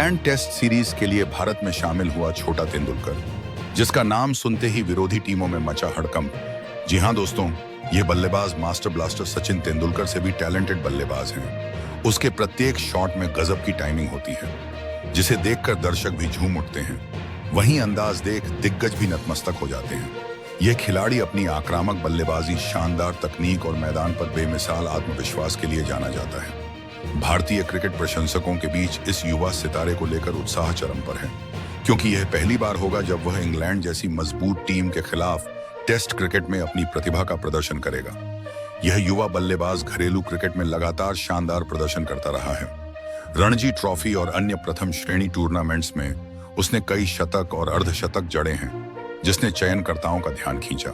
England test series के लिए भारत में शामिल हुआ छोटा तेंदुलकर, जिसका नाम सुनते ही विरोधी टीमों में मचा हड़कंप। जी हां दोस्तों, ये बल्लेबाज मास्टर ब्लास्टर सचिन तेंदुलकर से भी टैलेंटेड बल्लेबाज हैं। उसके प्रत्येक शॉट में गजब की टाइमिंग होती है, जिसे देखकर दर्शक भी झूम उठते हैं। वहीं अंदाज देख दिग्गज भी नतमस्तक हो जाते हैं। यह खिलाड़ी अपनी आक्रामक बल्लेबाजी, शानदार तकनीक और मैदान पर बेमिसाल आत्मविश्वास के लिए जाना जाता है। भारतीय क्रिकेट प्रशंसकों के बीच इस युवा सितारे को लेकर उत्साह चरम पर है, क्योंकि यह पहली बार होगा जब वह इंग्लैंड जैसी मजबूत टीम के खिलाफ टेस्ट क्रिकेट में अपनी प्रतिभा का प्रदर्शन करेगा। यह युवा बल्लेबाज घरेलू क्रिकेट में लगातार शानदार प्रदर्शन करता रहा है। रणजी ट्रॉफी और अन्य प्रथम श्रेणी टूर्नामेंट्स में उसने कई शतक और अर्धशतक जड़े हैं, जिसने चयनकर्ताओं का ध्यान खींचा।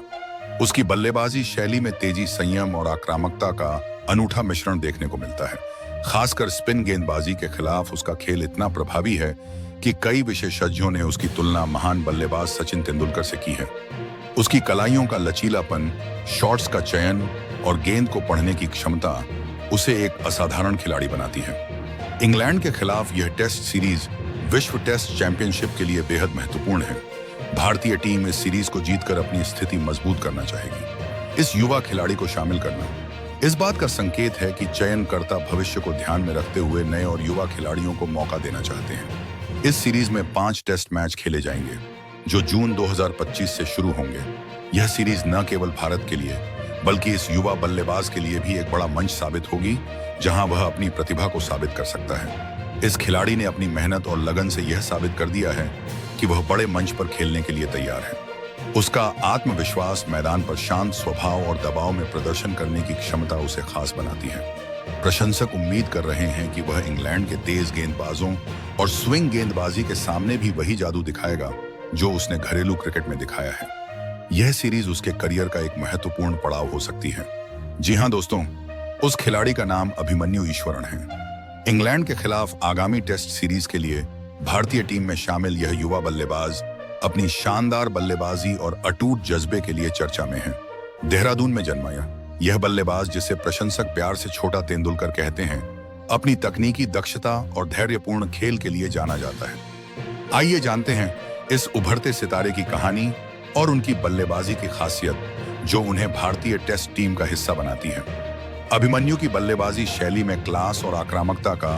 उसकी बल्लेबाजी शैली में तेजी, संयम और आक्रामकता का अनूठा मिश्रण देखने को मिलता है। खासकर स्पिन गेंदबाजी के खिलाफ उसका खेल इतना प्रभावी है कि कई विशेषज्ञों ने उसकी तुलना महान बल्लेबाज सचिन तेंदुलकर से की है। उसकी कलाइयों का लचीलापन, शॉट्स का चयन और गेंद को पढ़ने की क्षमता उसे एक असाधारण खिलाड़ी बनाती है। इंग्लैंड के खिलाफ यह टेस्ट सीरीज विश्व टेस्ट चैंपियनशिप के लिए बेहद महत्वपूर्ण है। भारतीय टीम इस सीरीज को जीतकर अपनी स्थिति मजबूत करना चाहेगी। इस युवा खिलाड़ी को शामिल करना इस बात का संकेत है कि चयनकर्ता भविष्य को ध्यान में रखते हुए नए और युवा खिलाड़ियों को मौका देना चाहते हैं। इस सीरीज में 5 टेस्ट मैच खेले जाएंगे, जो जून 2025 से शुरू होंगे। यह सीरीज न केवल भारत के लिए, बल्कि इस युवा बल्लेबाज के लिए भी एक बड़ा मंच साबित होगी, जहां वह अपनी प्रतिभा को साबित कर सकता है। इस खिलाड़ी ने अपनी मेहनत और लगन से यह साबित कर दिया है कि वह बड़े मंच पर खेलने के लिए तैयार है। उसका आत्मविश्वास, मैदान पर शांत स्वभाव और दबाव में प्रदर्शन करने की क्षमता उसे खास बनाती है। प्रशंसक उम्मीद कर रहे हैं कि वह इंग्लैंड के तेज गेंदबाजों और स्विंग गेंदबाजी के सामने भी वही जादू दिखाएगा जो उसने घरेलू क्रिकेट में दिखाया है। यह सीरीज उसके करियर का एक महत्वपूर्ण पड़ाव हो सकती है। जी हां दोस्तों, उस खिलाड़ी का नाम अभिमन्यु ईश्वरन है। इंग्लैंड के खिलाफ आगामी टेस्ट सीरीज के लिए भारतीय टीम में शामिल यह युवा बल्लेबाज अपनी शानदार बल्लेबाजी और अटूट जज्बे के लिए चर्चा में है। देहरादून में जन्मा यह बल्लेबाज, जिसे प्रशंसक प्यार से छोटा तेंदुलकर कहते हैं, अपनी तकनीकी दक्षता और धैर्यपूर्ण खेल के लिए जाना जाता है। आइए जानते हैं इस उभरते सितारे की कहानी और उनकी बल्लेबाजी की खासियत, जो उन्हें भारतीय टेस्ट टीम का हिस्सा बनाती है। अभिमन्यु की बल्लेबाजी शैली में क्लास और आक्रामकता का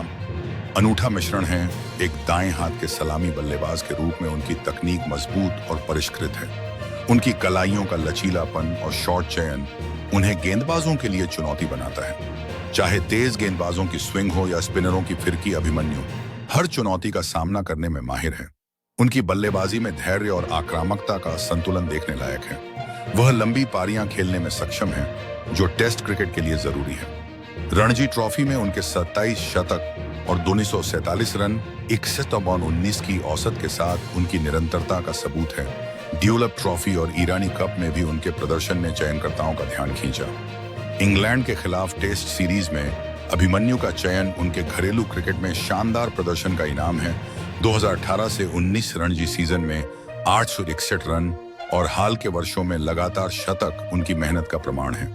अनूठा मिश्रण है। एक दाएं हाथ के सलामी बल्लेबाज के रूप में उनकी तकनीक मजबूत और परिष्कृत है। उनकी कलाइयों का लचीलापन और शॉट चयन उन्हें गेंदबाजों के लिए चुनौती बनाता है। चाहे तेज गेंदबाजों की स्विंग हो या स्पिनरों की फिरकी, अभिमन्यु हर चुनौती का सामना करने में माहिर है। उनकी बल्लेबाजी में धैर्य और आक्रामकता का संतुलन देखने लायक है। वह लंबी पारियां खेलने में सक्षम है, जो टेस्ट क्रिकेट के लिए जरूरी है। रणजी ट्रॉफी में उनके 27 शतक और 247 रन 61/19 की औसत के साथ उनकी निरंतरता का सबूत है। ड्यूलप ट्रॉफी और ईरानी कप में भी उनके प्रदर्शन ने चयनकर्ताओं का ध्यान खींचा। इंग्लैंड के खिलाफ टेस्ट सीरीज में अभिमन्यु का चयन उनके घरेलू क्रिकेट में शानदार प्रदर्शन का इनाम है। 2018 से 19 रणजी सीजन में 861 रन और हाल के वर्षों में लगातार शतक उनकी मेहनत का प्रमाण है।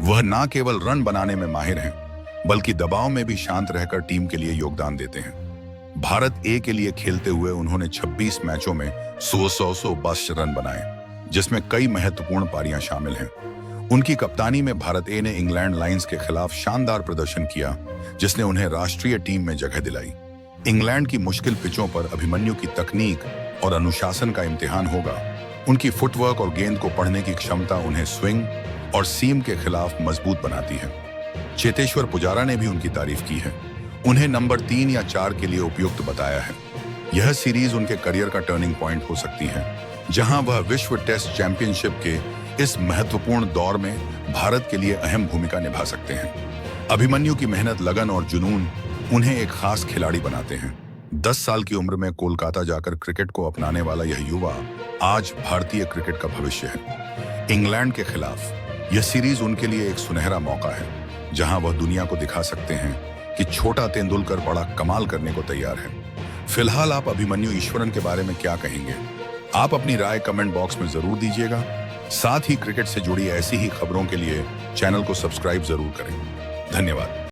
वह न केवल रन बनाने में माहिर हैं, बल्कि दबाव में भी शांत रहकर टीम के लिए योगदान देते हैं। भारत ए के लिए खेलते हुए उन्होंने 26 मैचों में 100 रन बनाए, जिसमें कई महत्वपूर्ण पारियां शामिल हैं। उनकी कप्तानी में भारत ए ने इंग्लैंड लायंस के खिलाफ शानदार प्रदर्शन किया, जिसने उन्हें राष्ट्रीय टीम में जगह दिलाई। इंग्लैंड की मुश्किल पिचों पर अभिमन्यु की तकनीक और अनुशासन का इम्तिहान होगा। उनकी फुटवर्क और गेंद को पढ़ने की क्षमता उन्हें स्विंग और सीम के खिलाफ मजबूत बनाती है। चेतेश्वर पुजारा ने भी उनकी तारीफ की है। उन्हें नंबर 3 या 4 के लिए उपयुक्त बताया है। यह सीरीज उनके करियर का टर्निंग पॉइंट हो सकती है, जहां वह विश्व टेस्ट चैंपियनशिप के इस महत्वपूर्ण दौर में भारत के लिए अहम भूमिका निभा सकते हैं। अभिमन्यु की मेहनत, लगन और जुनून उन्हें एक खास खिलाड़ी बनाते हैं। 10 साल की उम्र में कोलकाता जाकर क्रिकेट को अपनाने वाला यह युवा आज भारतीय क्रिकेट का भविष्य है। इंग्लैंड के खिलाफ यह सीरीज उनके लिए एक सुनहरा मौका है, जहां वह दुनिया को दिखा सकते हैं कि छोटा तेंदुलकर बड़ा कमाल करने को तैयार है। फिलहाल आप अभिमन्यु ईश्वरन के बारे में क्या कहेंगे? आप अपनी राय कमेंट बॉक्स में जरूर दीजिएगा। साथ ही क्रिकेट से जुड़ी ऐसी ही खबरों के लिए चैनल को सब्सक्राइब जरूर करें। धन्यवाद।